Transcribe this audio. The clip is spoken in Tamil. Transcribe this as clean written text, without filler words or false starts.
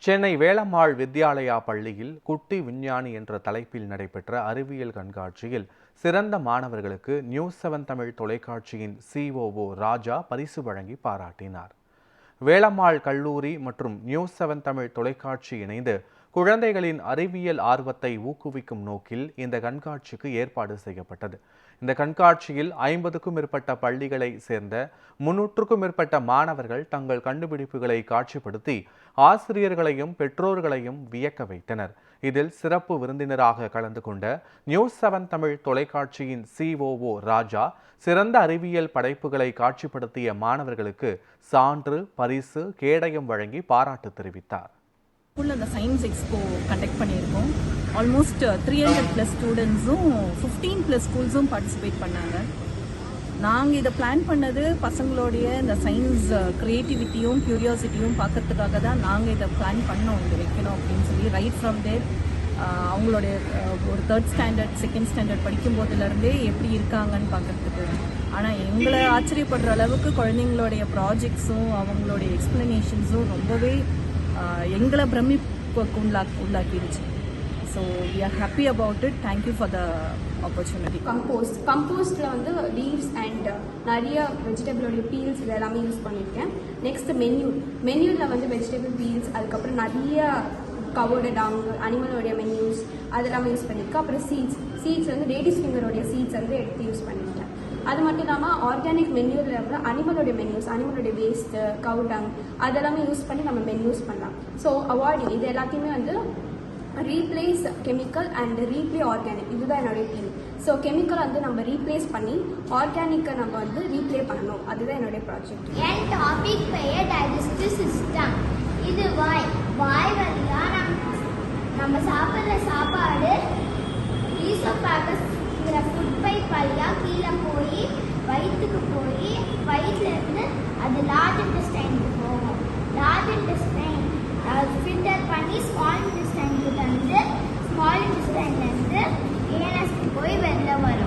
சென்னை வேளம்மாள் வித்யாலயா பள்ளியில் குட்டி விஞ்ஞானி என்ற தலைப்பில் நடைபெற்ற அறிவியல் கண்காட்சியில் சிறந்த மாணவர்களுக்கு நியூஸ் 7 தமிழ் தொலைக்காட்சியின் COO ராஜா பரிசு வழங்கி பாராட்டினார். வேளம்மாள் கல்லூரி மற்றும் நியூஸ் 7 தமிழ் தொலைக்காட்சி இணைந்து குழந்தைகளின் அறிவியல் ஆர்வத்தை ஊக்குவிக்கும் நோக்கில் இந்த கண்காட்சிக்கு ஏற்பாடு செய்யப்பட்டது. இந்த கண்காட்சியில் 50க்கும் மேற்பட்ட பள்ளிகளை சேர்ந்த 300க்கும் மேற்பட்ட மாணவர்கள் தங்கள் கண்டுபிடிப்புகளை காட்சிப்படுத்தி ஆசிரியர்களையும் பெற்றோர்களையும் வியக்க வைத்தனர். இதில் சிறப்பு விருந்தினராக கலந்து கொண்ட நியூஸ் 7 தமிழ் தொலைக்காட்சியின் COO ராஜா சிறந்த அறிவியல் படைப்புகளை காட்சிப்படுத்திய மாணவர்களுக்கு சான்று, பரிசு, கேடயம் வழங்கி பாராட்டு தெரிவித்தார். ஸ்கூலில் அந்த சயின்ஸ் எக்ஸ்போ கண்டக்ட் பண்ணியிருக்கோம். ஆல்மோஸ்ட் 300+ ஸ்டூடெண்ட்ஸும் 15+ ஸ்கூல்ஸும் பார்ட்டிசிபேட் பண்ணாங்க. நாங்கள் இதை பிளான் பண்ணது பசங்களுடைய இந்த சயின்ஸ் க்ரியேட்டிவிட்டியும் க்யூரியாசிட்டியும் பார்க்கறதுக்காக தான் நாங்கள் இதை பிளான் பண்ணோம், இங்கே வைக்கணும் அப்படின்னு சொல்லி. ரைட் ஃப்ரம் தேர் அவங்களுடைய ஒரு 3rd ஸ்டாண்டர்ட் 2nd ஸ்டாண்டர்ட் படிக்கும் போதுலேருந்தே எப்படி இருக்காங்கன்னு பார்க்கறதுக்கு. ஆனால் எங்களை ஆச்சரியப்படுற அளவுக்கு குழந்தைங்களுடைய ப்ராஜெக்ட்ஸும் அவங்களுடைய எக்ஸ்பிளனேஷன்ஸும் ரொம்பவே எங்களை பிரமிப்புக்கு உள்ளாக்கிடுச்சு. So we are happy about it. Thank you for the opportunity. கம்போஸ்டில் வந்து லீவ்ஸ் அண்ட் நிறைய வெஜிடபிளோடைய பீல்ஸ் இது எல்லாமே யூஸ் பண்ணியிருக்கேன். நெக்ஸ்ட் மென்யூவில் வந்து வெஜிடபிள் பீல்ஸ், அதுக்கப்புறம் நிறைய கவர்டு டங், அனிமலோடைய மென்யூஸ் அதெல்லாமே யூஸ் பண்ணியிருக்கேன். அப்புறம் சீட்ஸ் வந்து லேடிஸ் ஃபிங்கரோடைய சீட்ஸ் வந்து எடுத்து யூஸ் பண்ணியிருக்கேன். அது மட்டும் இல்லாமல் ஆர்கானிக் மென்யூவில் வந்து அனிமலோடைய மென்யூஸ், அனிமலோடைய வேஸ்ட்டு, கவு டங் அதெல்லாமே யூஸ் பண்ணி நம்ம மென்யூஸ் பண்ணலாம். ஸோ அவாய்டிங் இது எல்லாத்தையுமே வந்து replace chemical and replay organic, இதுதான் என்னுடைய தீம். ஸோ கெமிக்கலை வந்து நம்ம ரீப்ளேஸ் பண்ணி ஆர்கானிக்கை நம்ம வந்து ரீப்ளே பண்ணணும், அதுதான் என்னுடைய ப்ராஜெக்ட். என் டாபிக் பெயர் டைஜஸ்டிவ் சிஸ்டம். இது வாய் வழியாக நம்ம சாப்பிட்ற சாப்பாடு ஈசோபாகஸ்ங்கிற ஃபுட் பைப் வழியாக கீழே போய் வயிற்றுக்கு போய் வயிற்றுலேருந்து அது லார்ஜ் இன்டெஸ்டைனுக்கு போகும். லார்ஜ் இன்டெஸ்டைன் ஃபில்டர் பண்ணி ஸ்மால் இன்டெஸ்டைனுக்கு தந்து ஸ்மால் இன்டெஸ்டைன்லேருந்து ஏஎன்எஸ்க்கு போய் வெளில வரும்.